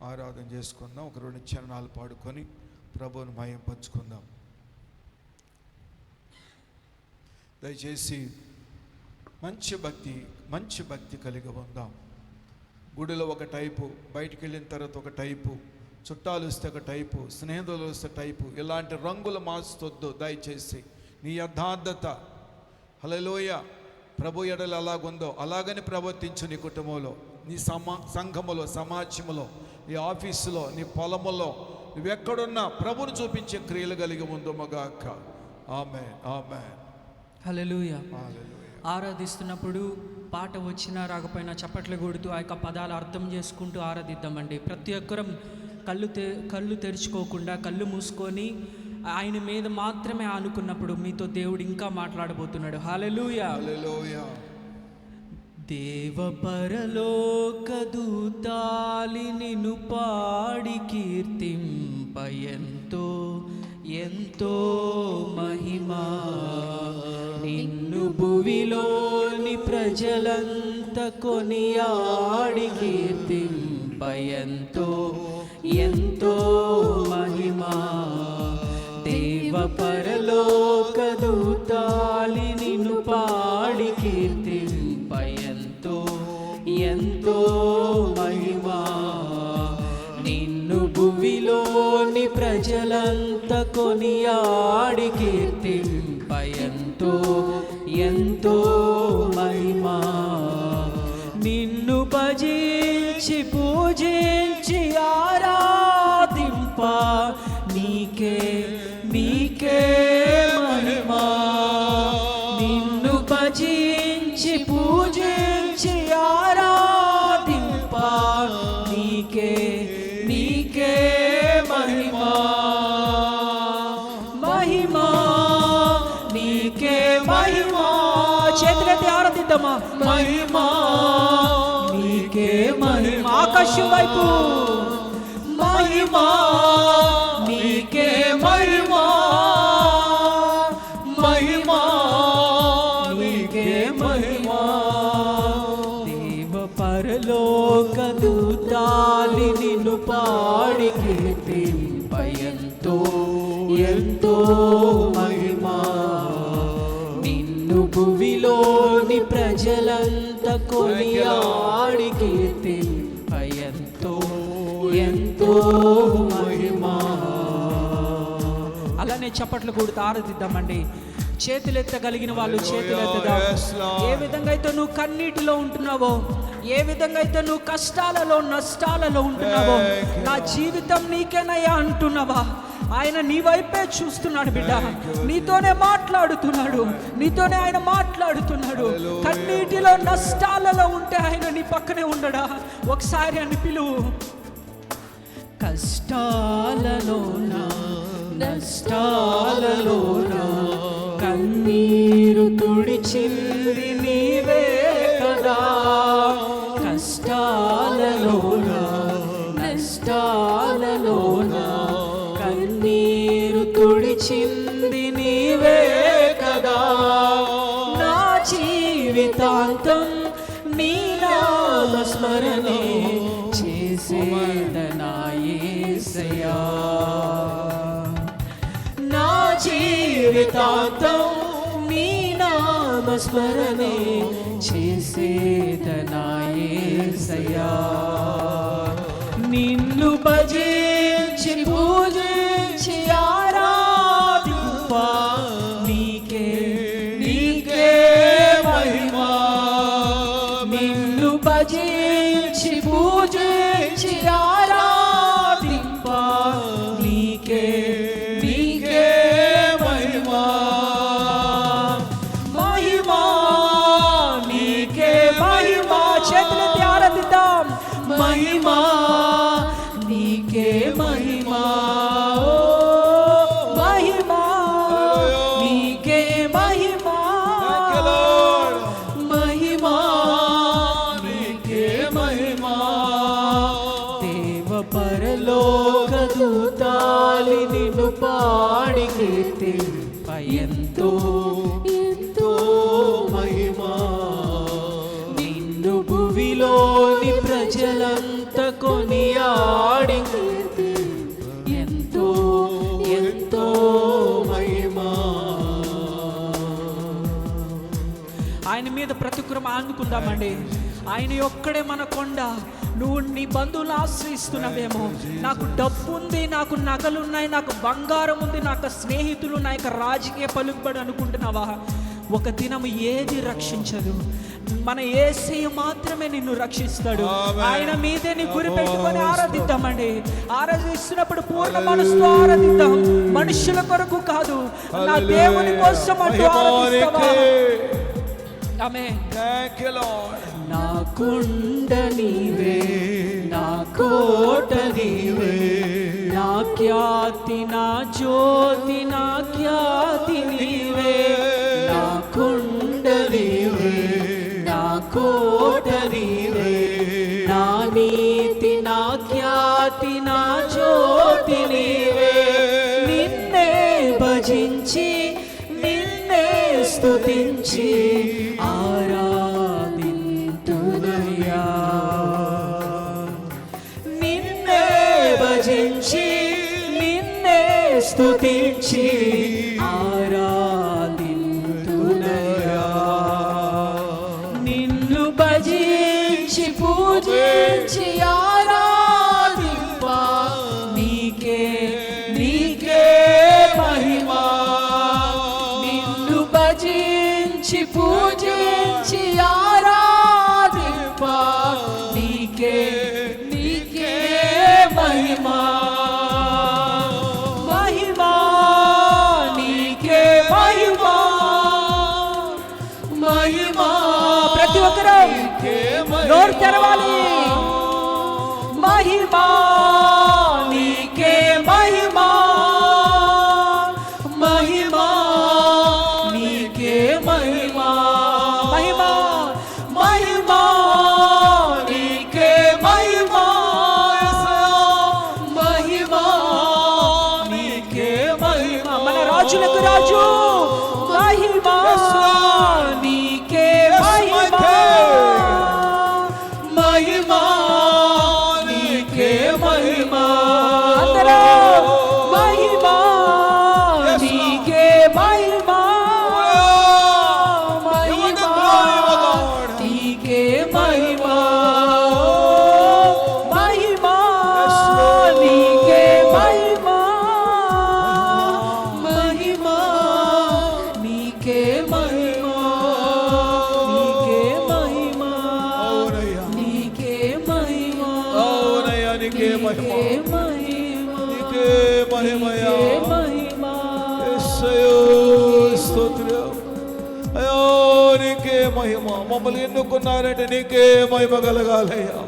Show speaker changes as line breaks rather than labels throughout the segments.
ఆరాధన చేసుకుందాం. ఒక 2 చరణాలు పాడుకొని ప్రభువుని మహిమ పంచుకుందాం. దయచేసి మంచి భక్తి కలిగి ఉందాం. గుడిలో ఒక టైపు, బయటికి వెళ్ళిన తర్వాత ఒక టైపు, చుట్టాలు వస్తే ఒక టైపు, స్నేహితులు వస్తే టైపు, ఇలాంటి రంగులు మార్చొద్దు. దయచేసి నీ యథార్థత, హల్లెలూయా, ప్రభు ఎడలు అలాగుందో అలాగని ప్రవర్తించు. నీ కుటుంబంలో, నీ సంఘములో, సమాజంలో, నీ ఆఫీసులో, నీ పొలములో, నువ్వెక్కడున్నా ప్రభుని చూపించే క్రియలు కలిగి ఉందుమగాక. ఆమేన్, ఆమేన్,
హల్లెలూయా. ఆరాధిస్తున్నప్పుడు పాట వచ్చినా రాకపోయినా చప్పట్లు కొడుతూ ఆ యొక్క పదాలు అర్థం చేసుకుంటూ ఆరాధిద్దామండి. ప్రతి ఒక్కరం కళ్ళు తెరుచుకోకుండా, కళ్ళు మూసుకొని ఆయన మీద మాత్రమే ఆనుకున్నప్పుడు మీతో దేవుడు ఇంకా మాట్లాడబోతున్నాడు. హల్లెలూయా,
హల్లెలూయా.
దేవ పరలోక దూతాలి నిన్ను పాడి కీర్తింప ఎంతో ఎంతో మహిమా, నిన్ను భువిలోని ప్రజలంత కొనియాడి కీర్తింప ఎంతో ఎంతో మహిమా. దేవ పరలోక దూతాలి నిన్ను పాడి కీర్తింప ఎంతో ఎంతో మహిమా, నిన్ను భువిలోని ప్రజలంత కొనియాడి కీర్తింప ఎంతో ఎంతో మహిమా. నిన్ను భజించి పూజించి ఆరాధింప నీకే నీకే మహిమా. నిన్ను భజించి పూజించి ఆరాధింప నీకే నీకే మహిమా. మహిమా నీకే మహిమా. చేతులెత్తి ఆరాధిద్దామా. మహిమా నీకే మహిమా. ఆకాశం వైపు మహిమా నీకే మహిమా. మహిమా నీకే మహిమా. దేవ పరలోక దూతాలి నిన్ను పాడి కీర్తింప ఎంతో ఎంతో మహిమా, నిన్ను భువిలోని ప్రజలంత కొనియాడి కీర్తింప ఎంతో ఎంతో మహిమా. అలానే చప్పట్లు కొడుతూ ఆరాధిద్దామండి. చేతులెత్తగలిగిన వాళ్ళు చేతులెత్తదా. ఏ విధంగా అయితే నువ్వు కన్నీటిలో ఉంటున్నావో, ఏ విధంగా అయితే నువ్వు కష్టాలలో నష్టాలలో ఉంటున్నావో, నా జీవితం నీకేనయ్యా అంటున్నావా, ఆయన నీ వైపే చూస్తున్నాడు బిడ్డ. నీతోనే మాట్లాడుతున్నాడు, నీతోనే ఆయన మాట్లాడుతున్నాడు. కన్నీటిలో నష్టాలలో ఉంటే ఆయన నీ పక్కనే ఉండడా? ఒకసారి అని పిలువు. కష్టాలలోనా నష్టాలలోనా కన్నీరు తుడిచింది నీవే కదా. కష్టాలలోనా నష్టాలలోనా కన్నీరు తుడిచింది నీవే కదా. నా జీవితాంతం నీ నామ స్మరణే చేసేదనా యేసయ్యా. నా జీవితాంతం నీ నామ స్మరణే చేసేదనా యేసయ్యా. నిన్ను భజించి పూజించి ఆరాధింప నీకే నీకే మహిమా. నిన్ను భజించి పూజించి ఆరాధింప నీకే నీకే మహిమా. మహిమా నీకే మహిమా. చేతులెత్తి ఆరాధిద్దాం. మహిమా నీకే మహిమా. మహిమా నీకే మహిమా. మహిమా నీకే మహిమా. దేవ పరలోక దూతాలి నిన్ను పాడి కీర్తింప ఎంతో ఎంతో మహిమా. నిన్ను భువిలోని ప్రజలంత కొనియాడి ఎంతో ఎంతో మహిమా. ఆయన మీద ప్రతిక్రమ ఆనుకుందామండి. ఆయన ఒక్కడే మన కొండ. నువ్వు నీ బంధువులు ఆశ్రయిస్తున్నావేమో, నాకు డబ్బు ఉంది, నాకు నగలున్నాయి, నాకు బంగారం ఉంది, నాకు స్నేహితులు, నా యొక్క రాజకీయ పలుకుబడి అనుకుంటున్నావా? ఒక దినం ఏది రక్షించదు. మన యేసయ్య మాత్రమే నిన్ను రక్షిస్తాడు. ఆయన మీదే నీ గురి పెట్టుకొని ఆరాధిద్దామండి. ఆరాధిస్తున్నప్పుడు పూర్ణ మనసుతో ఆరాధిద్దాం, మనుషుల కొరకు కాదు, నా దేవుని కోసం అంటూ ఆరాధిస్తావా? ఆమేన్. నా కొండ నీవే, నా కోట నీవే, నా ఖ్యాతి, నా జ్యోతి, నా ఖ్యాతి నీవే. నా కొండ నీవే, నా కోట నీవే, నా నీతి, నా ఖ్యాతి, నా జ్యోతి నీవే. నిన్నే భజించి, నిన్నే స్తుతించి ఆరాధింతునయ్యా. నిన్నే భజించి, నిన్నే స్తుతించి ఆరాధింతునయ్యా. నిన్ను భజించి పూజించి ఆరాధింప నీకే నీకే మహిమా. నిన్ను భజించి పూజించి ఆరాధింప నీకే నీకే మహిమా. మహిమా నీకే మహిమా, మహిమా. ప్రతి ఒక్కరూ నోరు తెరవాలి. మహిమా నీకే మహిమా, మహిమా నీకే మహిమా. మహిమా మహిమా నీకే మహిమా, మహిమా నీకే మహిమా. మన రాజులకు రాజు మహిమా నీకే మహిమా, మహిమా నీకే మహిమా. అందరూ మహిమా నీకే మహిమా, మహిమా నీకే మహిమా, మహిమా నీకే మహిమా, మహిమా నీకే మహిమా, నీకే మహిమా, నీకే మహిమా, నీకే మహిమా, నీకే మహిమా.
స్తోత్రం. అయ్యో నీకే మహిమ. మమ్మల్ని ఎన్నుకున్నారంటే నీకే మహిమ కలగాలయ్యా.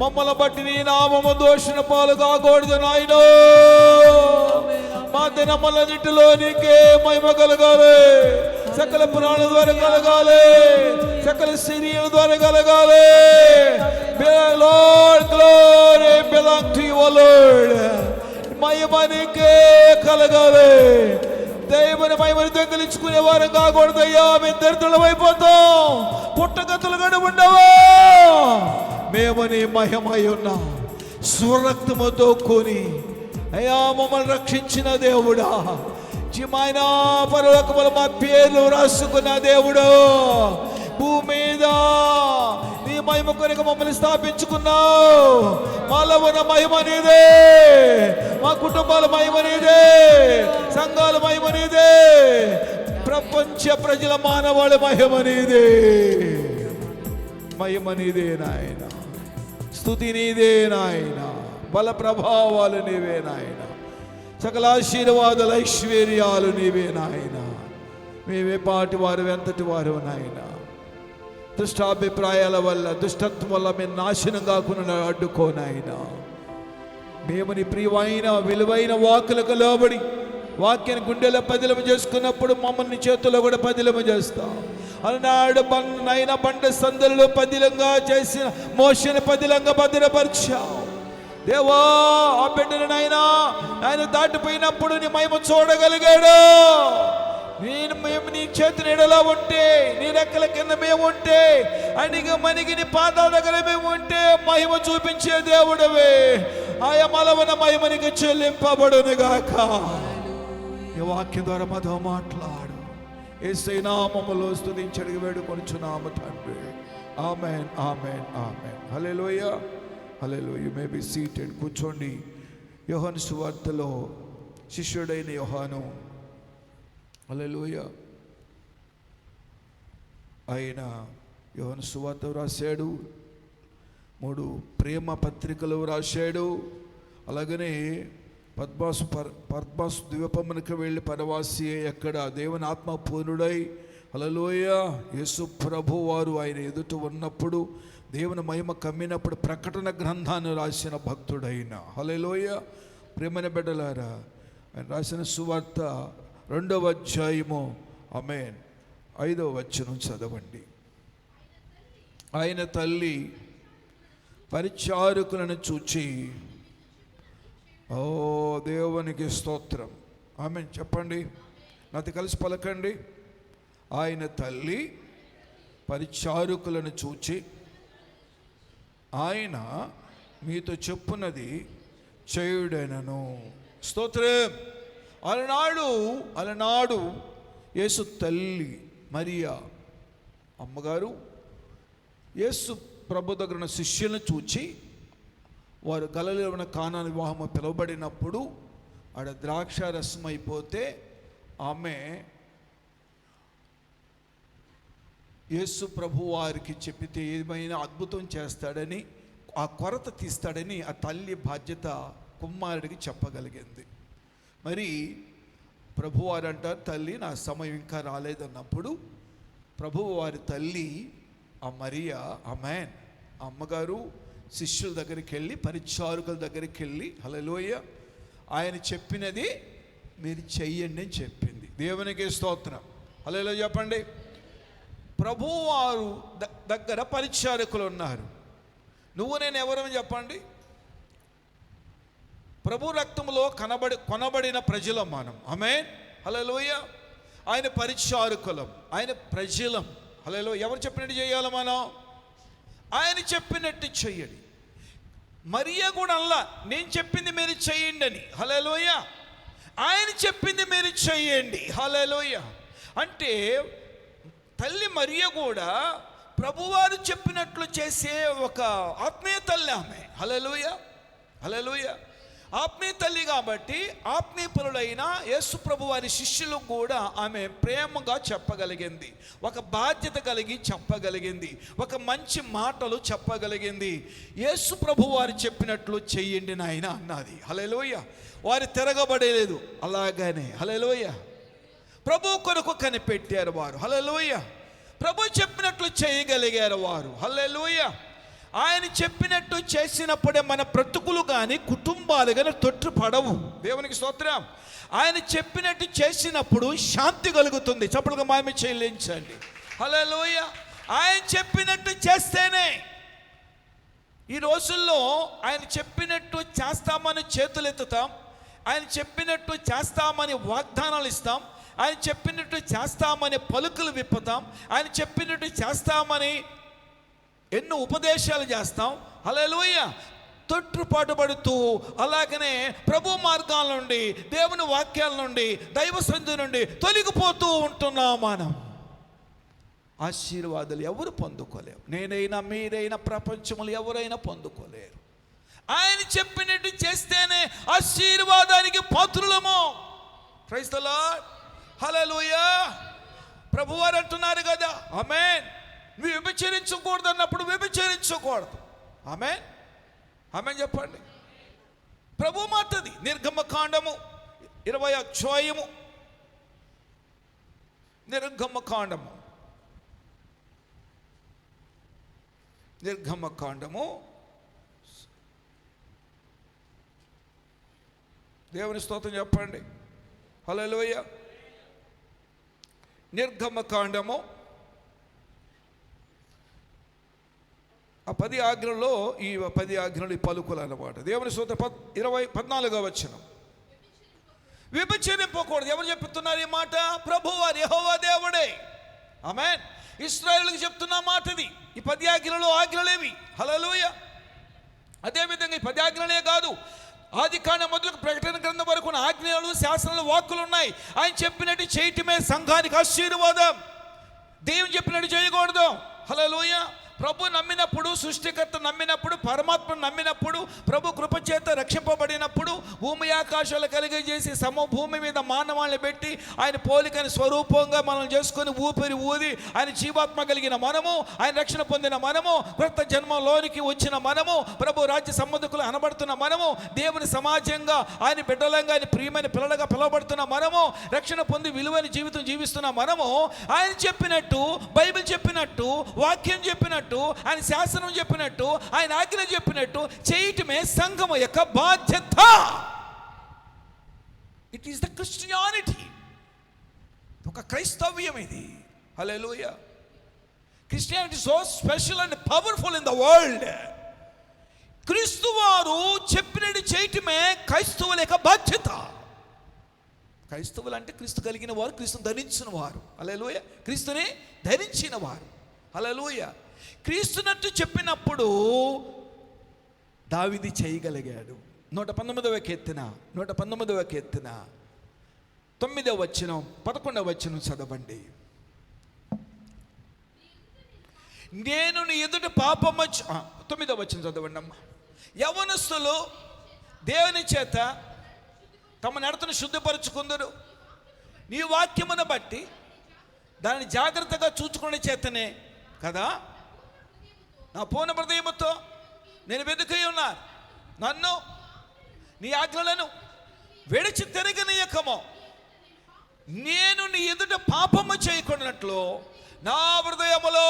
మమ్మల్ని బట్టి నీ నామము దోషణ పాలు కాకూడదు నాయనో. మా దినములన్నిటిలో నీకే మహిమ కలగాలి. సకల పురాణ ద్వారా కలగాలి, సకల శరీరం ద్వారా కలగాలి. Lord, glory belong to you, Lord. మహిమ నీకే కలగాలి. దైవని మహిమని దొంగిలించుకునే వారం కాకూడదయ్యా. మేము దరిద్రులం అయిపోతాం, పుట్టగతులు గడి ఉండవా. మేము నీ మహిమై ఉన్నాం. స్వరక్తముతో కొని అయ్యా మమ్మల్ని రక్షించిన దేవుడా, జీమైన పరలోకముల మా పేర్లు రాసుకున్న దేవుడు, భూమి మీద నీ మహిమ కొరకు మమ్మల్ని స్థాపించుకున్నావు. మాలో ఉన్న మహిమ నీదే, మా కుటుంబాల మహిమ నీదే, సంఘాల మహిమ నీదే, ప్రపంచ ప్రజల మానవాళి మహిమ నీదే. మహిమ నీదే నాయన, స్తుతి నీదే నాయన, బల ప్రభావాలు నీవే నాయన, సకల ఆశీర్వాదాలు ఐశ్వర్యాలు నీవే నాయన. మేమే పాటి వారు ఎంతటి వారు నాయన. దుష్టాభిప్రాయాల వల్ల, దుష్టత్వం వల్ల మేము నాశనం కాకుండా అడ్డుకోనాయన. మేము నీ ప్రియమైన విలువైన వాక్కులకు లోబడి వాక్యాన్ని గుండెలో పదిలము చేసుకున్నప్పుడు మమ్మల్ని చేతుల్లో కూడా పదిలము చేస్తాం. అన్నాడు నైనా బండ సందులలో పదిలంగా చేసిన మోషని పదిలంగా భద్రపరిచావు దేవా. ఆ బిడ్డను నాయన ఆయన దాటిపోయినప్పుడు నీ మహిమ చూడగలిగాడు. మేము నీ చేతి నీడలో ఉంటే, నీ రెక్కల కింద మేము ఉంటే, అణిగి మణిగి నీ పాదాల దగ్గర మేము ఉంటే మహిమ చూపించే దేవుడవే. ఆయా మలవన మహిమనికి చెల్లింపబడును గాక. ఈ వాక్యం ద్వారా మాతో మాట్లాడు. యేసయ్య నామములో స్తుతించి అడిగి వేడుకొనుచున్నాము తండ్రి. ఆమేన్, ఆమేన్, ఆమేన్. హల్లెలూయా, హల్లెలూయా. You may be seated. కూర్చోండి. యోహాను సువార్తలో శిష్యుడైన యోహాను, హల్లెలూయా, ఆయన యోహాను సువార్త రాశాడు, 3 ప్రేమ పత్రికలు రాశాడు. అలాగనే పద్మాసు ద్వీపమునకు వెళ్ళి పరవాసి ఎక్కడ దేవుని ఆత్మ పూర్ణుడై, హల్లెలూయా, యేసు ప్రభు వారు ఆయన ఎదుట ఉన్నప్పుడు దేవుని మహిమ కమ్మినప్పుడు ప్రకటన గ్రంథాన్ని రాసిన భక్తుడైన, హల్లెలూయా, ప్రేమన బిడ్డలారా, ఆయన రాసిన సువార్త 2వ అధ్యాయము, ఆమేన్, 5వ వచనం చదవండి. ఆయన తల్లి పరిచారకులను చూచి, ఓ దేవునికి స్తోత్రం, ఆమేన్ చెప్పండి, నాతో కలిసి పలకండి. ఆయన తల్లి పరిచారకులను చూచి, ఆయన మీతో చెప్పున్నది చేయుడైనను. స్తోత్రం. అలనాడు యేసు తల్లి మరియా అమ్మగారు యేసు ప్రభు దగ్గర ఉన్న శిష్యులను చూచి, వారు గలిలయలో ఉన్న కానా వివాహము పిలువబడినప్పుడు ఆడ ద్రాక్ష రసం అయిపోతే ఆమె యేసు ప్రభు వారికి చెప్పితే ఏమైనా అద్భుతం చేస్తాడని, ఆ కొరత తీస్తాడని ఆ తల్లి బాధ్యత కుమారుడికి చెప్పగలిగింది. మరి ప్రభువారు అంటారు, తల్లి నా సమయం ఇంకా రాలేదన్నప్పుడు ప్రభువు వారి తల్లి ఆ మరియా, ఆమేన్, అమ్మగారు శిష్యుల దగ్గరికి వెళ్ళి, పరిచారకుల దగ్గరికి వెళ్ళి, హల్లెలూయా, ఆయన చెప్పినది మీరు చెయ్యండి అని చెప్పింది. దేవునికి స్తోత్రం, హల్లెలూయా చెప్పండి. ప్రభువారు దగ్గర పరిచారకులు ఉన్నారు. నువ్వు నేను ఎవరని చెప్పండి? ప్రభు రక్తంలో కొనబడిన ప్రజలం మనం, ఆమేన్, హల్లెలూయా. ఆయన పరిచారకులం, ఆయన ప్రజలం, హల్లెలూయా. ఎవరు చెప్పినట్టు చేయాలి మనం? ఆయన చెప్పినట్టు చెయ్యండి. మరియా కూడా అల్లా నేను చెప్పింది మీరు చెయ్యండి అని, హల్లెలూయా. ఆయన చెప్పింది మీరు చెయ్యండి, హల్లెలూయా. అంటే తల్లి మరియా కూడా ప్రభువారు చెప్పినట్లు చేసే ఒక ఆత్మీయ తల్లి ఆమె, హల్లెలూయా, హల్లెలూయా. ఆత్మీయ తల్లి కాబట్టి ఆత్మీయ పరులైన యేసు ప్రభు వారి శిష్యులు కూడా ఆమె ప్రేమగా చెప్పగలిగింది, ఒక బాధ్యత కలిగి చెప్పగలిగింది, ఒక మంచి మాటలు చెప్పగలిగింది. యేసు ప్రభు వారు చెప్పినట్లు చెయ్యండి నాయన అన్నది, హల్లెలూయా. వారు తిరగబడలేదు, అలాగనే, హల్లెలూయా. ప్రభు కొరకు కనిపెట్టారు వారు, హల్లెలూయా. ప్రభు చెప్పినట్లు చేయగలిగారు వారు, హల్లెలూయా. ఆయన చెప్పినట్టు చేసినప్పుడే మన బ్రతుకులు కానీ కుటుంబాలు కానీ తొట్టుపడవు. దేవునికి స్తోత్రం. ఆయన చెప్పినట్టు చేసినప్పుడు శాంతి కలుగుతుంది. చప్పుడుగా మామి చెల్లించండి, హల్లెలూయా. ఆయన చెప్పినట్టు చేస్తేనే. ఈ రోజుల్లో ఆయన చెప్పినట్టు చేస్తామని చేతులు ఎత్తుతాం, ఆయన చెప్పినట్టు చేస్తామని వాగ్దానాలు ఇస్తాం, ఆయన చెప్పినట్టు చేస్తామని పలుకులు విప్పుతాం, ఆయన చెప్పినట్టు చేస్తామని ఎన్నో ఉపదేశాలు చేస్తాం, హల్లెలూయా. తొట్టుపాటుపడుతూ అలాగనే ప్రభు మార్గాల నుండి, దేవుని వాక్యాల నుండి, దైవ సన్నిధి నుండి తొలగిపోతూ ఉంటున్నాం మనం. ఆశీర్వాదాలు ఎవరు పొందుకోలేరు. నేనైనా మీరైనా ప్రపంచంలో ఎవరైనా పొందుకోలేరు. ఆయన చెప్పినట్టు చేస్తేనే ఆశీర్వాదానికి పాత్రులము. ప్రైజ్ ది లార్డ్, హల్లెలూయా. ప్రభువారు అంటున్నారు కదా, ఆమేన్, నువ్వు వ్యభిచరించకూడదు అన్నప్పుడు వ్యభిచరించకూడదు, ఆమేన్, ఆమేన్ చెప్పండి. ప్రభు మాటది. నిర్గమకాండము 20వ అధ్యాయము, నిర్గమకాండము దేవుని స్తోత్రం చెప్పండి, హల్లెలూయా. నిర్గమకాండము ఆ 10 ఆజ్ఞలలో ఈ 10 ఆజ్ఞలు ఈ పలుకులు అన్నమాట. దేవుని స్తోత్రం. 14వ వచనం, విభజింపకూడదు. ఎవరు చెప్తున్నారు ఈ మాట? ప్రభువారు, యెహోవా దేవుడే. ఆమేన్. ఇశ్రాయేలుకి చెప్తున్న మాట ఇది. ఈ 10 ఆజ్ఞలలో ఆజ్ఞలేవి? హల్లెలూయా. అదేవిధంగా ఈ 10 ఆజ్ఞలే కాదు, ఆదికాండం మొదలు ప్రకటన గ్రంథం వరకు ఆజ్ఞలు, శాసనాలు, వాక్కులు ఉన్నాయి. ఆయన చెప్పినట్టు చేయటమే సంఘానికి ఆశీర్వాదం. దేవుడు చెప్పినట్టు చేయకూడదు. హల్లెలూయా. ప్రభు నమ్మినప్పుడు, సృష్టికర్త నమ్మినప్పుడు, పరమాత్మ నమ్మినప్పుడు, ప్రభు కృపచేత రక్షింపబడినప్పుడు, భూమి ఆకాశాలు కలిగజేసి సమభూమి మీద మానవాళ్ళని పెట్టి ఆయన పోలికని స్వరూపంగా మనం చేసుకొని ఊపిరి ఊది ఆయన జీవాత్మ కలిగిన మనము, ఆయన రక్షణ పొందిన మనము, కొత్త జన్మలోనికి వచ్చిన మనము, ప్రభు రాజ్య సంబంధికులు అనబడుతున్న మనము, దేవుని సమాజంగా ఆయన బిడ్డలంగా, ఆయన ప్రియమైన పిల్లలుగా పిలువబడుతున్న మనము, రక్షణ పొంది విలువైన జీవితం జీవిస్తున్న మనము, ఆయన చెప్పినట్టు, బైబిల్ చెప్పినట్టు, వాక్యం చెప్పినట్టు, ఆయన శాసనం చెప్పినట్టు, ఆయన ఆజ్ఞ చెప్పినట్టు చేయటమే సంఘం యొక్క బాధ్యత. It is the Christianity. ఒక క్రైస్తవ్యం ఇది. హల్లెలూయా. Christianity so special and powerful in the world. క్రీస్తు వారు చెప్పినట్టు చేయటమే క్రైస్తవుల యొక్క బాధ్యత. క్రైస్తవులు అంటే క్రీస్తు కలిగిన వారు, క్రీస్తుని ధరించిన వారు. హల్లెలూయా. క్రీస్తుని ధరించిన వారు. హల్లెలూయా. క్రీస్తునట్టు చెప్పినప్పుడు దావీదు చేయగలిగాడు. 119వ కీర్తన 9వ వచనం 11వ వచనం చదవండి. నేను నీ ఎదుట పాపము 9వ వచనం చదవండి అమ్మా. యవనస్తులు దేవుని చేత తమ నడతను శుద్ధిపరచుకుందరు, నీ వాక్యమును బట్టి దాన్ని జాగ్రత్తగా చూచుకునే చేతనే కదా నా పూర్ణ హృదయముతో నేను వెతుకి ఉన్నాను. నన్ను నీ ఆజ్ఞలను విడిచి తిరగనీయకము. నేను నీ ఎదుట పాపము చేయకున్నట్లు నా హృదయములో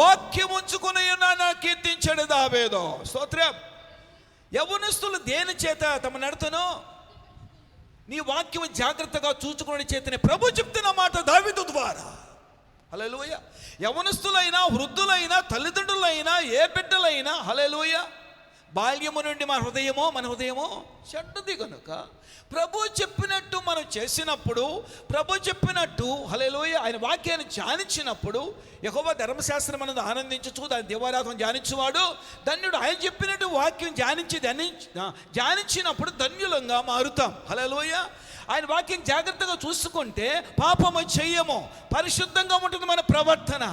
వాక్యం ఉంచుకుని ఉన్నాను కీర్తించాడు దావీదు. స్తోత్రం. యవ్వనస్తులు దేని చేత తమ నడతను నీ వాక్యం జాగ్రత్తగా చూచుకునే చేతనే ప్రభు చెప్తున్న మాట దావీదు ద్వారా. హల్లెలూయా. యవనస్తులైనా, వృద్ధులైనా, తల్లిదండ్రులైనా, ఏ బిడ్డలైనా, హల్లెలూయా, బాల్యము నుండి మన హృదయమో చెడ్డది కనుక ప్రభు చెప్పినట్టు మనం చేసినప్పుడు, ప్రభు చెప్పినట్టు హల్లెలూయా ఆయన వాక్యాన్ని ధ్యానించినప్పుడు, యెహోవా ధర్మశాస్త్రం అనేది ఆనందించచ్చు, దాని దేవారాధన ధ్యానించువాడు ధన్యుడు. ఆయన చెప్పినట్టు వాక్యం ధ్యానించినప్పుడు ధన్యులంగా మారుతాం. హల్లెలూయా. ఆయన వాక్యం జాగ్రత్తగా చూసుకుంటే పాపము చెయ్యము, పరిశుద్ధంగా ఉంటుంది మన ప్రవర్తన.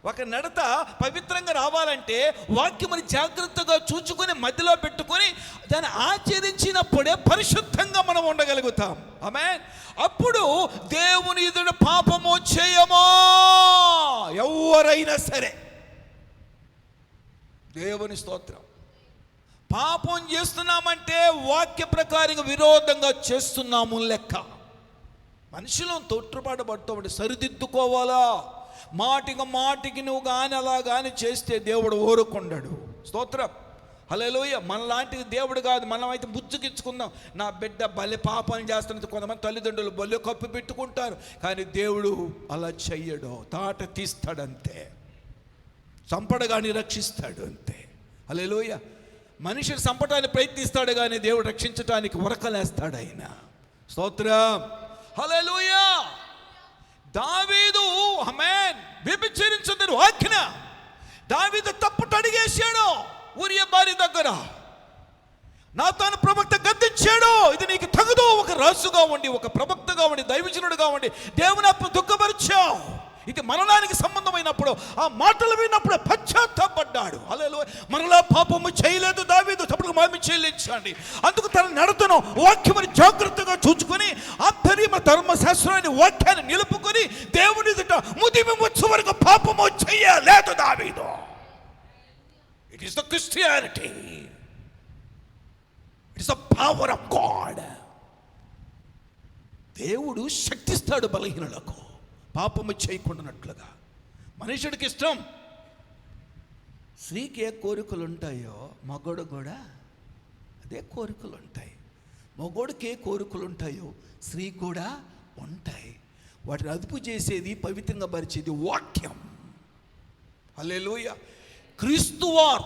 ఒక నడత పవిత్రంగా రావాలంటే వాక్యముని జాగ్రత్తగా చూచుకొని మధ్యలో పెట్టుకొని దాన్ని ఆచరించినప్పుడే పరిశుద్ధంగా మనం ఉండగలుగుతాం. ఆమేన్. అప్పుడు దేవుని ఎదుట పాపము చేయమో ఎవరైనా సరే. దేవుని స్తోత్రం. పాపం చేస్తున్నామంటే వాక్య ప్రకారంగా విరోధంగా చేస్తున్నాము లెక్క. మనుషులను తొట్టుపాటు పడుతూ సరిదిద్దుకోవాలా. మాటికి నువ్వు కానీ అలా కానీ చేస్తే దేవుడు ఊరుకుండాడు. స్తోత్రం. హల్లెలూయా. మనలాంటి దేవుడు కాదు. మనం అయితే బుజ్జుకిచ్చుకుందాం. నా బిడ్డ బలి పాపాలు చేస్తున్నది కొంతమంది తల్లిదండ్రులు బలి కప్పు పెట్టుకుంటారు, కానీ దేవుడు అలా చెయ్యడు. తాట తీస్తాడంతే, చంపడు కానీ రక్షిస్తాడు అంతే. హల్లెలూయా. మనిషిని చంపడానికి ప్రయత్నిస్తాడు కానీ దేవుడు రక్షించడానికి ఉరకలేస్తాడు ఆయన. స్తోత్రం. హల్లెలూయా. దావీదు ఆమేన్ వ్యభిచరించదని ఆజ్ఞ. దావీదు తప్పుట అడిగేశాడు ఊరియా భార్య దగ్గర. నాతాను ప్రవక్త గద్దించాడు, ఇది నీకు తగదు. ఒక రాజుగా ఉండి, ఒక ప్రవక్తగా ఉండి, దైవజనుడుగా ఉండి దేవుని అప్పు దుఃఖపరిచావు. ఇది మరణానికి సంబంధమైనప్పుడు ఆ మాటలు విన్నప్పుడు పశ్చాత్తాపడ్డాడు. హల్లెలూయా. మరలా పాపము చేయలేదు దావీదు, తప్పుడు మామి చెల్లించండి. అందుకు తన నడతను వాక్యముని జాగ్రత్తగా చూచుకొని ఆంతర్యమ ధర్మశాస్త్రాన్ని వాక్యాన్ని నిలుపుకొని దేవుని ఎదుట ముదిమి వచ్చే వరకు పాపము చేయలేదు దావీదు. It is the Christianity. It is the power of God. దేవుడు శక్తిస్తాడు బలహీనులకు పాపము చేయకుండానట్లుగా. మనుషుడికి ఇష్టం. స్త్రీకి ఏ కోరికలు ఉంటాయో మగోడు కూడా అదే కోరికలు ఉంటాయి. మగోడికి ఏ కోరికలు ఉంటాయో స్త్రీ కూడా ఉంటాయి. వాటిని అదుపు చేసేది, పవిత్రంగా పరిచేది వాక్యం. హల్లెలూయా. క్రీస్తువారు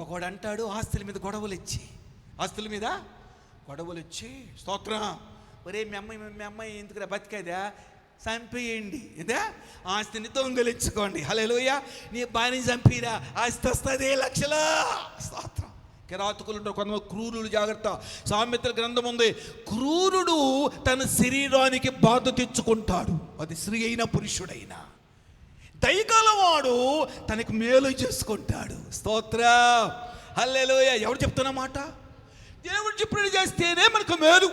ఒకడు అంటాడు ఆస్తుల మీద గొడవలు ఇచ్చి స్తోత్రం, ఒరే మీ అమ్మాయి ఎందుకురా బతికేదా, చంపేయండి, ఇదా ఆస్తిని దొంగలించుకోండి, హల్లెలూయా, నీ బాని చంపిరా ఆస్తి వస్తుంది లక్షలా, స్తోత్రం. కిరాతకులు ఉంటారు, కొంతమంది క్రూరులు, జాగ్రత్త. సామెతల గ్రంథం ఉంది, క్రూరుడు తన శరీరానికి బాధ తెచ్చుకుంటాడు, అది స్త్రీ అయినా పురుషుడైనా. దయగలవాడు తనకు మేలు చేసుకుంటాడు, స్తోత్రం, హల్లెలూయా. ఎవరు చెప్తున్నమాట? దేవుడు చెప్పినట్టు చేస్తేనే మనకు మేలు,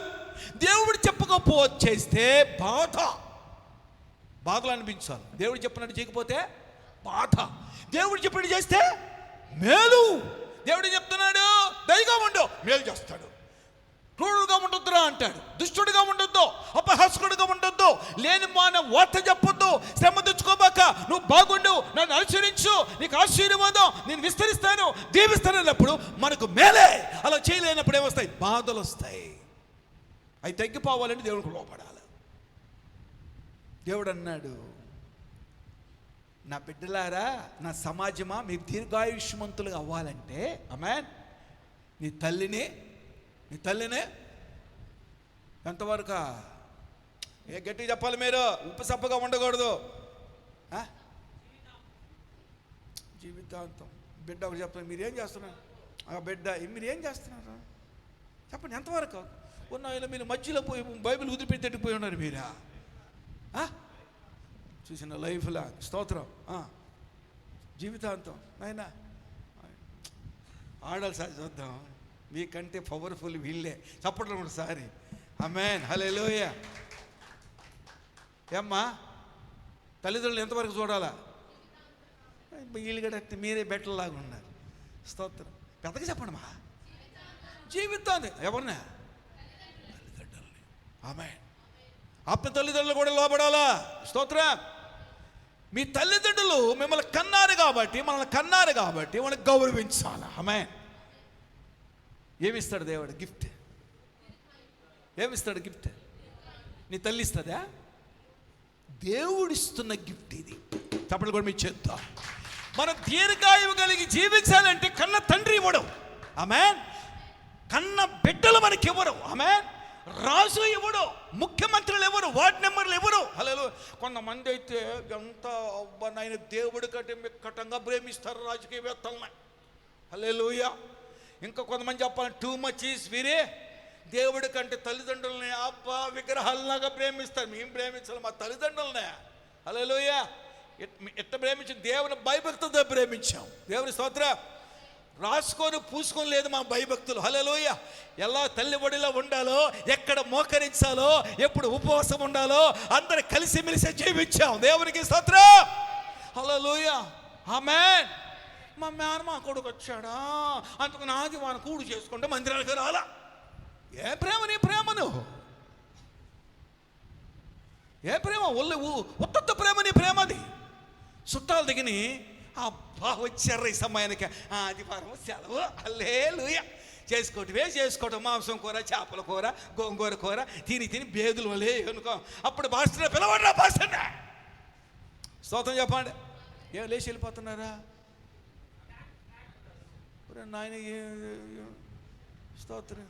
దేవుడు చెప్పకపోతే చేస్తే బాధలు అనిపించాలి. దేవుడు చెప్పినట్టు చేయకపోతే బాధ, దేవుడు చెప్పినట్టు చేస్తే మేలు. దేవుడు చెప్తున్నాడు దయగా ఉండు, మేలు చేస్తాడు. క్రూరుడుగా ఉండొద్దురా అంటాడు, దుష్టుడిగా ఉండొద్దు, అపహాసకుడిగా ఉండొద్దు, లేని మాన వార్త చెప్పొద్దు, శ్రమ తెచ్చుకోబాక, నువ్వు బాగుండు, నన్ను అనుసరించు, నీకు ఆశీర్వాదం నేను విస్తరిస్తాను, దీవిస్తాను అన్నప్పుడు మనకు మేలే. అలా చేయలేనప్పుడు ఏమొస్తాయి? బాధలు వస్తాయి. అవి తగ్గిపోవాలంటే దేవుడికి లోపడాలి. దేవుడు అన్నాడు, నా బిడ్డలారా, నా సమాజమా, మీరు దీర్ఘాయుష్మంతులుగా అవ్వాలంటే ఆమేన్, నీ తల్లినే ఎంతవరకు గట్టిగా చెప్పాలి, మీరు ఉప్పు సప్పగా ఉండకూడదు, జీవితాంతం. బిడ్డ ఒకటి చెప్తాను, మీరేం చేస్తున్నారు, ఆ బిడ్డ మీరేం చేస్తున్నారు చెప్పండి, ఎంతవరకు ఉన్న మీరు మధ్యలో పోయి బైబిల్ వదిలిపెట్టేట్టుపోయి ఉన్నారు మీరా, చూసిన లైఫ్లా, స్తోత్రం, జీవితాంతం. నాయనా ఆడాలి సార్, చూద్దాం, మీకంటే పవర్ఫుల్ వీళ్ళే, చప్పట్లు ఒకసారి, ఆమేన్, హల్లెలూయా. ఏమ్మా, తల్లిదండ్రులు ఎంతవరకు చూడాలా? వీళ్ళు కూడా మీరే బెట్టర్లాగా ఉన్నారు, స్తోత్రం. పెద్దగా చెప్పండి మా, జీవితాన్ని ఎవరినా? తల్లిదండ్రులని, ఆమేన్. అప్ప తల్లిదండ్రులు కూడా లోపడాలా, స్తోత్రం. మీ తల్లిదండ్రులు మిమ్మల్ని కన్నారు కాబట్టి, మనల్ని కన్నారు కాబట్టి వాళ్ళని గౌరవించాలా, ఆమేన్. ఏమిస్తాడు దేవుడు? గిఫ్ట్. ఏమిస్తాడు గిఫ్ట్? నీ తల్లి ఇస్తుందా? దేవుడిస్తున్న గిఫ్ట్ ఇది. చప్పట్లు కూడా మీ చేద్దాం. మనం దీర్ఘాయువు కలిగి జీవించాలంటే కన్న తండ్రి ఇవ్వడు, ఆమేన్. కన్న బిడ్డలు మనకి ఇవ్వరు, ఆమేన్. రాజు ఇవ్వడు, ముఖ్యమంత్రులు ఎవరు, వార్డు మెంబర్లు ఎవరు, హల్లెలూయా. కొంతమంది అయితే ఎంత ఆయన దేవుడి కంటే మిక్కటంగా ప్రేమిస్తారు రాజకీయవేత్తలని, హల్లెలూయా. ఇంకా కొంతమంది చెప్పాలి, టూ మచ్ ఈజ్ వీరే, దేవుడి కంటే తల్లిదండ్రులని అబ్బా విగ్రహాలలాగా ప్రేమిస్తారు. మేము ప్రేమించాలి మా తల్లిదండ్రులనే, హల్లెలూయా. ఎట్ట ప్రేమించాం? దేవుని భయభక్తులతో ప్రేమించాం. దేవుని స్తోత్రం. రాసుకొని పూసుకొని లేదు మా భయభక్తులు, హల్లెలూయా. ఎలా తల్లి ఒడిలో ఉండాలో, ఎక్కడ మోకరించాలో, ఎప్పుడు ఉపవాసం ఉండాలో అందరు కలిసిమెలిసి జీవించాం. దేవునికి స్తోత్రం, హల్లెలూయా, ఆమేన్. మా మేనమా కొడుకు వచ్చాడా, అందుకు నాది వాన కూడు చేసుకుంటే మందిరానికి రాలా. ఏ ప్రేమ నీ ప్రేమను, ఏ ప్రేమ? ఉత్త ప్రేమ నీ ప్రేమది. చుట్టాలు దిగిని అబ్బా వచ్చారు ఈ సమయానికి, ఆదివారం సెలవు, హల్లెలూయా, చేసుకోవటం మాంసం కూర, చేపల కూర, గోంగూర కూర తిని బేదులు వలే అనుకో. అప్పుడు భాస్టర్ పిలవడరా, భాస్టర్ స్తోత్రం చెప్పండి. ఏం లేచి వెళ్ళిపోతున్నారా నాయన? స్తోత్రం,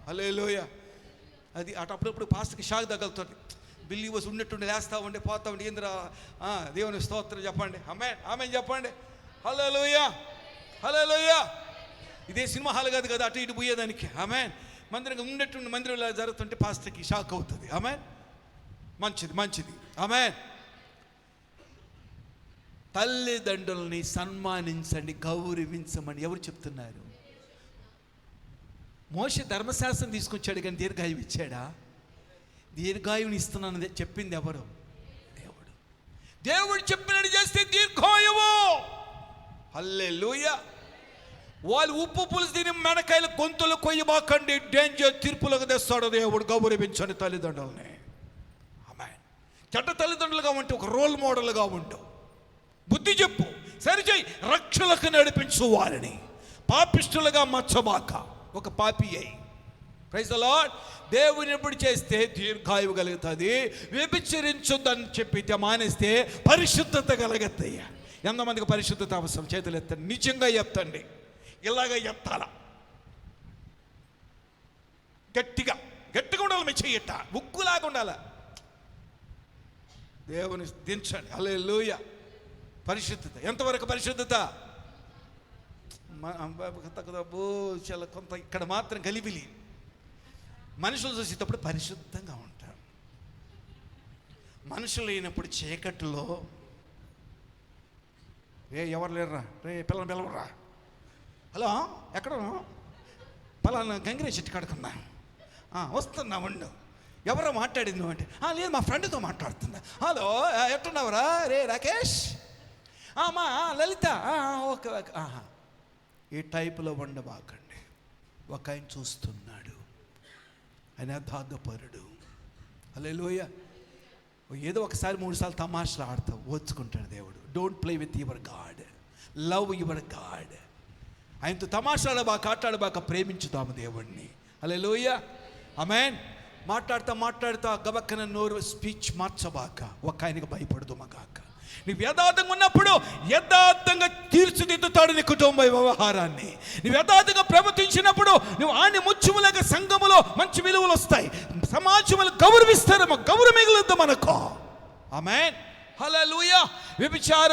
హల్లెలూయా. అది అటప్పుడప్పుడు పాస్టర్కి షాక్ తగులుతుంది. బిలీవర్స్ ఉన్నట్టుండి లేస్తూ ఉండి పోతా ఉండి, ఏంద్రా దేవుని స్తోత్రం చెప్పండి, ఆమేన్, ఆమేన్ చెప్పండి, హల్లెలూయా, హల్లెలూయా. ఇదే సినిమా హాల్ కాదు కదా అటు ఇటు పోయేదానికి, ఆమేన్. మందిరం ఉన్నట్టుండి మందిరం జరుగుతుంటే పాస్టర్కి షాక్ అవుతుంది, ఆమేన్. మంచిది, ఆమేన్. తల్లిదండ్రులని సన్మానించండి, గౌరవించమని ఎవరు చెప్తున్నారు? మోషే ధర్మశాస్త్రం తీసుకొచ్చాడు కానీ దీర్ఘాయువు ఇచ్చాడా? దీర్ఘాయువుని ఇస్తున్నాను చెప్పింది ఎవరు? దేవుడు. దేవుడు చెప్పినట్టు చేస్తే దీర్ఘాయువు, హల్లెలూయా. వాళ్ళు ఉప్పు పులుసు తిని మెనకాయలు గొంతులు కొయ్యబాకండి, డేంజర్, తీర్పులకు తెస్తాడు దేవుడు. గౌరవించండి తల్లిదండ్రులని, ఆమేన్. చెడ్డ తల్లిదండ్రులుగా ఉంటే ఒక రోల్ మోడల్గా ఉండు, బుద్ధి చెప్పు, సరిచేయి, రక్షలకు నడిపించు వారిని, పాపిష్టులుగా మచ్చబాక, ఒక పాపి అయి. Praise the Lord. దేవుని ఎప్పుడు చేస్తే దీర్ఘాయువు కలుగుతుంది. వ్యభిచరించొద్దని చెప్పితే మానేస్తే పరిశుద్ధత కలగద్దయ్యా. ఎంతమందికి పరిశుద్ధత అవసరం? చేతులు ఎత్తండి. నిజంగా ఎత్తండి. ఇలాగ ఎత్తాల, గట్టిగా ఉండాలి. మీ చెయ్యట ఉక్కులాగా ఉండాల. దేవుని దించండి. హల్లెలూయా. పరిశుద్ధత ఎంతవరకు? పరిశుద్ధత చాలా కొంత ఇక్కడ మాత్రం గలిబిలి. మనుషులు చూసేటప్పుడు పరిశుద్ధంగా ఉంటారు. మనుషులు లేనప్పుడు చీకట్లో ఎవరు లేరురా, పిల్లలు పిలవరా, హలో ఎక్కడ పలానా గంగిరే చెట్టు కడుకుందా, వస్తున్నా ఉండు, ఎవరో మాట్లాడింది నువ్వు అంటే, లేదు మా ఫ్రెండ్తో మాట్లాడుతున్నా. హలో ఎట్టున్నావురా? రే రాకేష్, మా లలిత, ఓకే ఓకే. ఈ టైపులో ఉండబాకండి. ఒక ఆయన చూస్తున్నాడు, ఆయన యథార్థపరుడు. హల్లెలూయా. ఏదో ఒకసారి 3 సార్లు తమాషలు ఆడతావు, ఓర్చుకుంటాడు దేవుడు. Don't play with your God, love your God. ఆయనతో తమాషాడబాక, ఆటాడబాక, ప్రేమించుదాము దేవుణ్ణి. హల్లెలూయా. ఆమేన్. మాట్లాడుతా గబక్కన నోరు స్పీచ్ మార్చబాక. ఒక ఆయనకు భయపడదు మగాక. నీవు యథార్థంగా ఉన్నప్పుడు యథార్థంగా తీర్చిదిద్దుతాడు నీ కుటుంబ వ్యవహారాన్ని. నీవు యథార్థంగా ప్రవర్తించినప్పుడు నువ్వు ఆని ముత్యములాగా సంఘములో మంచి విలువలు వస్తాయి. సమాజంలో గౌరవిస్తారు, గౌరవం మిగులుద్ది మనకు. ఆమేన్. హల్లెలూయా. వ్యభిచార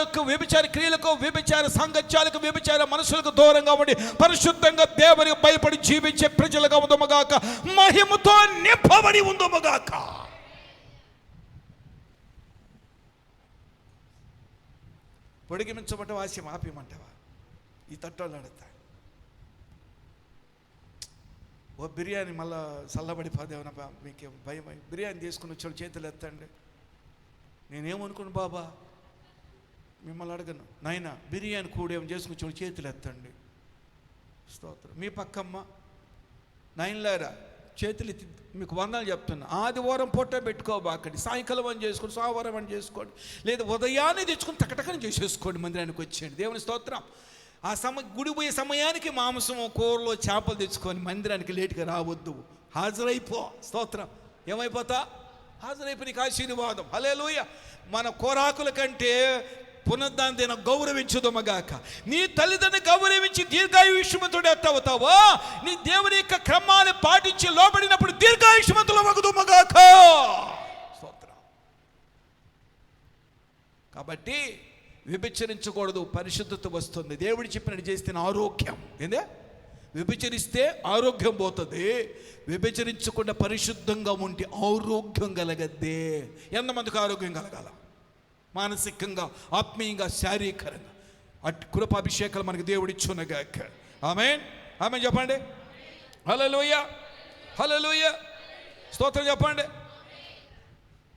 క్రియలకు, వ్యభిచార సాంగత్యాలకు, వ్యభిచార మనసులకు దూరంగా ఉండి పరిశుద్ధంగా దేవునికి భయపడి జీవించే ప్రజలుగా ఉందముగాక. మహిమతో నింపబడి ఉందముగాక. పొడిగిమించబట్ట వాస్యం ఆపిమంటావా? ఈ తట్టోళ్ళు అడుగుతా. ఓ బిర్యానీ మళ్ళా చల్లబడిపోదేమన్నా మీకు భయం? బిర్యానీ తీసుకుని వచ్చాడు, చేతులు ఎత్తండి. నేనేమనుకున్నాను బాబా, మిమ్మల్ని అడగను. నాయన బిర్యానీ కూడేమో చేసుకుని చేతులు ఎత్తండి. స్తోత్రం. మీ పక్కమ్మ నాయనలారా చేతులు ఎత్తి మీకు వందలు చెప్తున్నా. ఆదివారం పూట పెట్టుకోబాకండి, సాయంకాలం అని చేసుకోండి, సోమవారం అని చేసుకోండి, లేదా ఉదయాన్నే తెచ్చుకొని టకటకని చేసేసుకోండి. మందిరానికి వచ్చేయండి. దేవుని స్తోత్రం. ఆ గుడి పోయే సమయానికి మాంసం, కూరలో చేపలు తెచ్చుకొని మందిరానికి లేటుగా రావద్దు. హాజరైపో. స్తోత్రం. ఏమైపోతా? హాజరైపోయి నీకు ఆశీర్వాదం. హల్లెలూయా. మన కోరాకుల కంటే పునరుద్ధాన్ని గౌరవించుదమగాక. నీ తల్లిదండ్రులు గౌరవించి దీర్ఘాయుష్మంతుడు ఎత్తవుతావో, నీ దేవుని యొక్క క్రమాన్ని పాటించి లోబడినప్పుడు దీర్ఘాయుష్మంతులు మగుదుమగాక. స్తోత్రం. కాబట్టి వ్యభిచరించకూడదు, పరిశుద్ధత వస్తుంది. దేవుడు చెప్పినట్టు చేస్తే ఆరోగ్యం. ఏందే? వ్యభిచరిస్తే ఆరోగ్యం పోతుంది. వ్యభిచరించకుండా పరిశుద్ధంగా ఉంటే ఆరోగ్యం కలగద్దే. ఎంతమందికి ఆరోగ్యం కలగాల? మానసికంగా, ఆత్మీయంగా, శారీరకంగా. అటు కృపాభిషేకాలు మనకు దేవుడిచ్చునగాక. ఆమేన్. ఆమేన్ చెప్పండి. హల్లెలూయా. హల్లెలూయా. స్తోత్రం చెప్పండి.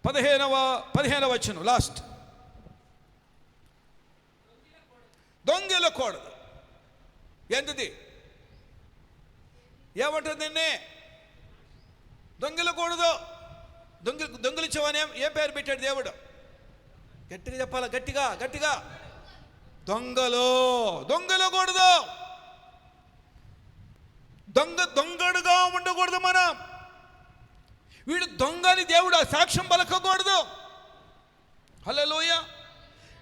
15వ వచనం లాస్ట్. దొంగిలకూడదు. ఏంటిది? ఏమంటుంది నిన్నే? దొంగిలకూడదు. దొంగిలించవని ఏం పేరు పెట్టాడు దేవుడు? గట్టిగా చెప్పాలా? గట్టిగా. దొంగలకూడదు. దొంగడుగా ఉండకూడదు. మనం వీడు దొంగని దేవుడు సాక్ష్యం పలకకూడదు. హల్లెలూయా.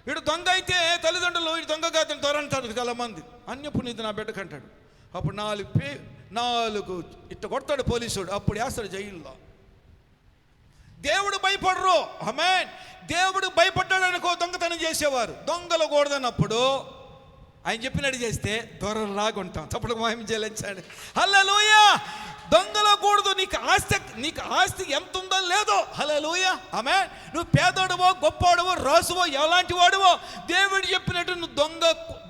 వీడు దొంగ అయితే తల్లిదండ్రులు వీడు దొంగ కాదని తొరంటారు చాలా మంది. అన్యపుణ్యత నా బిడ్డకంటాడు. అప్పుడు 4 ఇట్ట కొడతాడు పోలీసుడు. అప్పుడు వేస్తాడు జైల్లో. దేవుడు భయపడరు. ఆమేన్. దేవుడు భయపడ్డాడు అనుకో దొంగతనం చేసేవారు. దొంగలు కూడదన్నప్పుడు ఆయన చెప్పినట్టు చేస్తే దొరలాగా ఉంటాం. తప్పుడు మహిమ చెల్లించండి. హల్లెలూయా. దొంగలో కూడదు. నీకు ఆస్తి ఎంత ఉందో లేదో. హల్లెలూయా. ఆమేన్. నువ్వు పేదోడువో, గొప్పోడువో, రాసువో, ఎలాంటి వాడువో, దేవుడు చెప్పినట్టు నువ్వు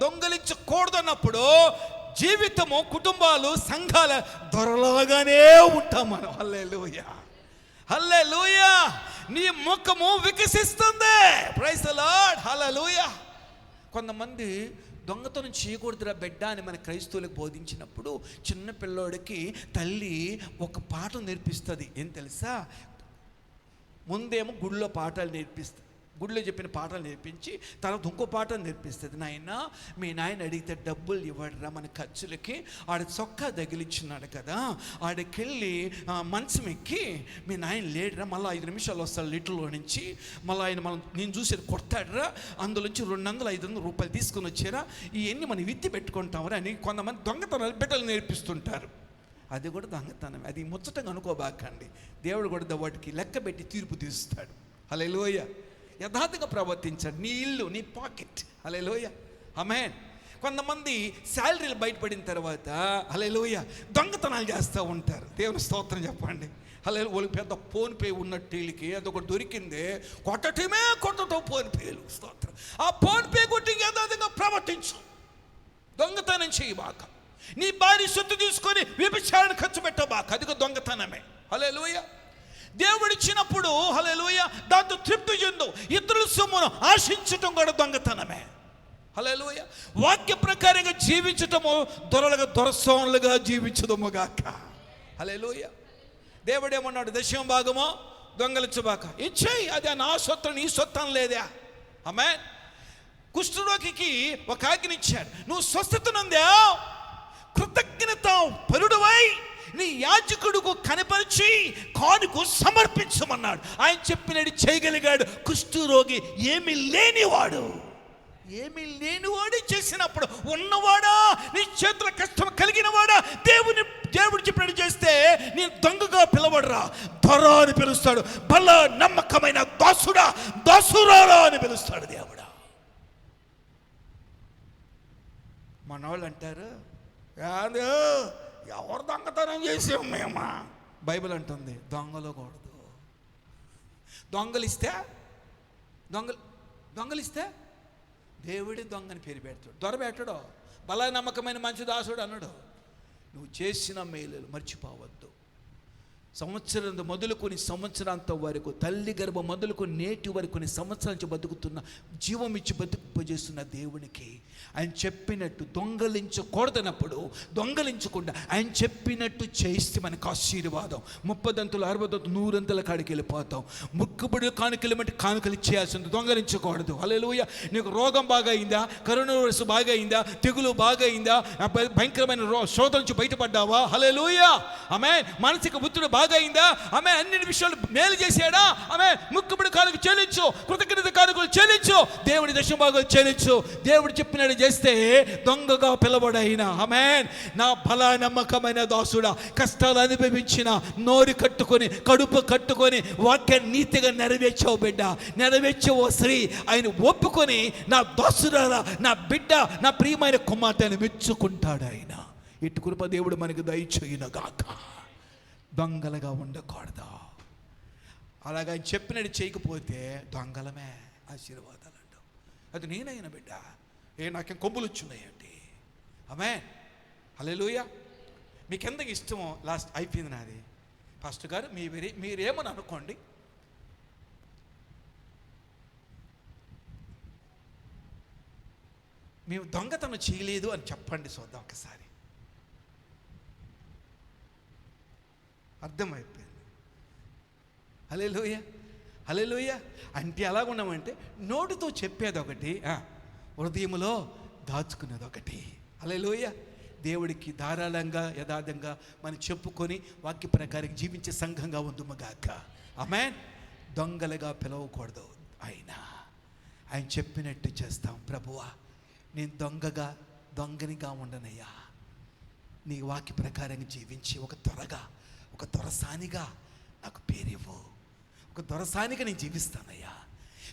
దొంగలించకూడదు అన్నప్పుడు జీవితము, కుటుంబాలు, సంఘాల దొరలాగానే ఉంటాం మనం. హల్లెలూయా. హల్లెలూయా. నీ ముఖము వికసిస్తుంది. Praise the Lord. హల్లెలూయా. కొంతమంది దొంగతనం చేయకూడదురా బిడ్డ అని మన క్రైస్తవులకు బోధించినప్పుడు చిన్న పిల్లోడికి తల్లి ఒక పాఠం నేర్పిస్తుంది. ఏం తెలుసా? ముందేమో గుడిలో పాఠాలు నేర్పిస్తుంది. గుడిలో చెప్పిన పాటలు నేర్పించి తర్వాత ఇంకో పాటలు నేర్పిస్తుంది. నాయన మీ నాయన అడిగితే డబ్బులు ఇవ్వడరా మన ఖర్చులకి, ఆడ చొక్కా తగిలిచ్చున్నాడు కదా, ఆడకెళ్ళి మంచం ఎక్కి మీ నాయన లేడురా, మళ్ళీ 5 నిమిషాలు వస్తాడు లిటర్లో నుంచి, మళ్ళీ ఆయన నేను చూసేది కొడతాడురా, అందులోంచి 200-500 రూపాయలు తీసుకుని వచ్చారా, ఇవన్నీ మనం విత్తి పెట్టుకుంటామరా అని కొంతమంది దొంగతనాలు బిడ్డలు నేర్పిస్తుంటారు. అది కూడా దొంగతనం. అది ముచ్చటంగా అనుకోబాకండి. దేవుడు కూడా వాటికి లెక్క పెట్టి తీర్పు తీస్తాడు. హల్లెలూయా. యథార్థంగా ప్రవర్తించాడు. నీ ఇల్లు, నీ పాకెట్. హల్లెలూయా. ఆమేన్. కొంతమంది శాలరీలు బయటపడిన తర్వాత హల్లెలూయా దొంగతనాలు చేస్తూ ఉంటారు. దేవుని స్తోత్రం చెప్పండి. హల్లెలూయా. వాళ్ళకి పెద్ద ఫోన్పే ఉన్నట్టు వీళ్ళకి అదొకటి దొరికింది, కొట్టటం ఫోన్పేలు. స్తోత్రం. ఆ ఫోన్పే కొట్టి యథార్థంగా ప్రవర్తించు, దొంగతనం చేయబాక. నీ భార్య సొత్తు తీసుకొని వ్యభిచారాన్ని ఖర్చు పెట్టబాక, అది దొంగతనమే. హల్లెలూయా. దేవుడిచ్చినప్పుడు హల్లెలూయా దాంతో తృప్తి చెందు. ఇతరుల సొమ్మును ఆశించటం కూడా దొంగతనమే. హల్లెలూయా. వాక్య ప్రకారంగా జీవించటము దొరసోన్లుగా జీవించదముగాక. హల్లెలూయా. దేవుడేమన్నాడు, 10వ భాగమో దొంగలించబాక, ఇచ్చేయి, అది నా సొత్తు నీ సొత్తు లేదే. ఆమేన్. కుష్ఠరోగికి ఒక ఆజ్ఞనిచ్చాడు, నువ్వు స్వస్థత నొందావు, కృతజ్ఞత పరుడువై నీ యాజకుడుకు కనపరిచి కానుకు సమర్పించమన్నాడు. ఆయన చెప్పినట్టు చేయగలిగాడు. కుష్ఠరోగి ఏమీ లేనివాడు చేసినప్పుడు, ఉన్నవాడా నీ చేతుల కష్టం కలిగిన వాడా, దేవుడు చెప్పినట్టు చేస్తే నేను దొంగగా పిలవడరా, దొర అని పిలుస్తాడు. బల నమ్మకమైన దాసురాలా అని పిలుస్తాడు దేవుడా. మనవాళ్ళు అంటారు, ఎవరు దొంగతనం చేసాం మేమా. బైబిల్ అంటుంది దొంగలకూడదు. దొంగలిస్తే దేవుడి దొంగని పేరు పెడతాడు. దొర పెట్టడు, బలా నమ్మకమైన మంచి దాసుడు అన్నాడు. నువ్వు చేసిన మేలు మర్చిపోవద్దు. సంవత్సరం మొదలుకొని సంవత్సరాంతం వరకు, తల్లి గర్భం మొదలుకొని నేటి వరకు కొన్ని సంవత్సరాల నుంచి బతుకుతున్న, జీవం ఇచ్చి బతుకుపజేస్తున్న దేవునికి ఆయన చెప్పినట్టు దొంగలించకూడదన్నప్పుడు దొంగలించకుండా ఆయన చెప్పినట్టు చేస్తే మనకు ఆశీర్వాదం. 30 60 100 కాడికి వెళ్ళిపోతాం. ముక్కుబడి కానుకలు బట్టి కానుకలు ఇచ్చేయాల్సింది, దొంగలించకూడదు. హల్లెలూయా. నీకు రోగం బాగా అయిందా, కరోనా వైరస్ బాగా అయిందా, తెగులు బాగా అయిందా, భయంకరమైన శోధన నుంచి బయటపడ్డావా. హల్లెలూయా. ఆమేన్. మానసిక ఒత్తిడి బాగా అయిందా, ఆమె అన్ని విషయాలు మేలు చేశాడా, ఆమె ముక్కుబడి కానుక చెల్లించు, కృతజ్ఞత కానుకలు చెల్లించు, దేవుడి 10వ భాగాలు చెల్లించు. దేవుడు చెప్పినట్టు చేస్తే దొంగగా పిలవడైనా, ఆమేన్, నా బల నమ్మకమైన దాసుడా, కష్టాలు అనుభవించిన నోరు కట్టుకొని కడుపు కట్టుకొని వాక్యాన్ని నీతిగా నెరవేర్చావు బిడ్డ, నెరవేర్చావు స్త్రీ, ఆయన ఒప్పుకొని నా దాసురాలా, నా బిడ్డ, నా ప్రియమైన కుమార్తెను మెచ్చుకుంటాడు ఆయన. ఇటు కృప దేవుడు మనకు దయచేయునుగాక. దొంగలుగా ఉండకూడదు. అలాగా ఆయన చెప్పినట్టు చేయకపోతే దొంగలమే ఆశీర్వాదాలు అంటావు. అది నేనైనా బిడ్డ, నాకేం కొమ్ములు వచ్చున్నాయండి. ఆమేన్. హల్లెలూయా. మీకు ఎంతగా ఇష్టమో లాస్ట్ అయిపోయింది నాది. పాస్టర్ గారు మీరేమని అనుకోండి, మేము దొంగతనం చేయలేదు అని చెప్పండి, చూద్దాం ఒకసారి. అర్థమైపోయింది. హల్లెలూయా. హల్లెలూయా. అంటే ఎలా ఉన్నామంటే నోటితో చెప్పేది ఒకటి, హృదయంలో దాచుకునేది ఒకటి. హల్లెలూయా. దేవుడికి ధారాళంగా యథార్థంగా మనం చెప్పుకొని వాక్య ప్రకారం జీవించే సంఘంగా ఉందుమగాక. ఆమేన్. దొంగలుగా పిలవకూడదు. ఆయన చెప్పినట్టు చేస్తాం. ప్రభువా, నేను దొంగనిగా ఉండనయ్యా, నీ వాక్య ప్రకారంగా జీవించి ఒక దొరసానిగా నాకు పేరివ్వు. ఒక దొరసానిగా నేను జీవిస్తానయ్యా,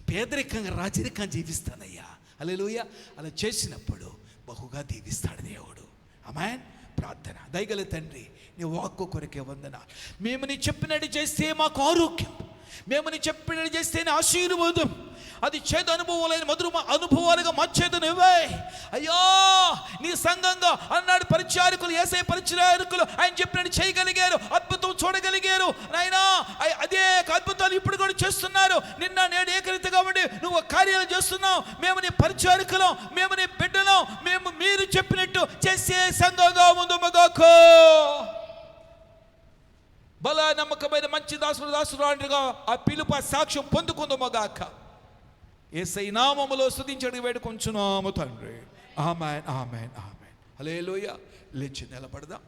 పేదరికంగా రాజరికంగా జీవిస్తానయ్యా. హల్లెలూయా. అలా చేసినప్పుడు బహుగా దీవిస్తాడు దేవుడు. ఆమేన్. ప్రార్థన. దయగల తండ్రి, నీ వాక్కు కొరకే వందనాలు. మేము నీ చెప్పినట్టు చేస్తే మాకు ఆరోగ్యం, మేము నీ చెప్పినట్టు చేస్తే ఆశీర్వాదం, అది చేదు అనుభవాలైన మధుర అనుభవాలుగా మార్చేది నువ్వే అయ్యో. నీ సంఘంగా అన్నాడు పరిచారకులు, యేసయ్య పరిచారకులు ఆయన చెప్పినట్టు చేయగలిగారు, అద్భుతం చూడగలిగారు. నాయనా అదే అద్భుతాలు ఇప్పుడు కూడా చేస్తున్నారు. నిన్న నేడు ఏకరీతిగా ఉండి నువ్వు కార్యాలు చేస్తున్నావు. మేము నీ పరిచారకులం, మేము నీ బిడ్డలం, మీరు చెప్పినట్టు చేసే సంఘంగా ముందుగాకు. బల నమ్మకమైన మంచి దాసురాంటిగా ఆ పిలుపు సాక్ష్యం పొందుకుందామగాక. యేసయ్య నామములో స్తుతించడి వేడుకొంచున్నాము తండ్రి. ఆమేన్, ఆమేన్, ఆమేన్. హల్లెలూయా. లేచి నిలబడదాం.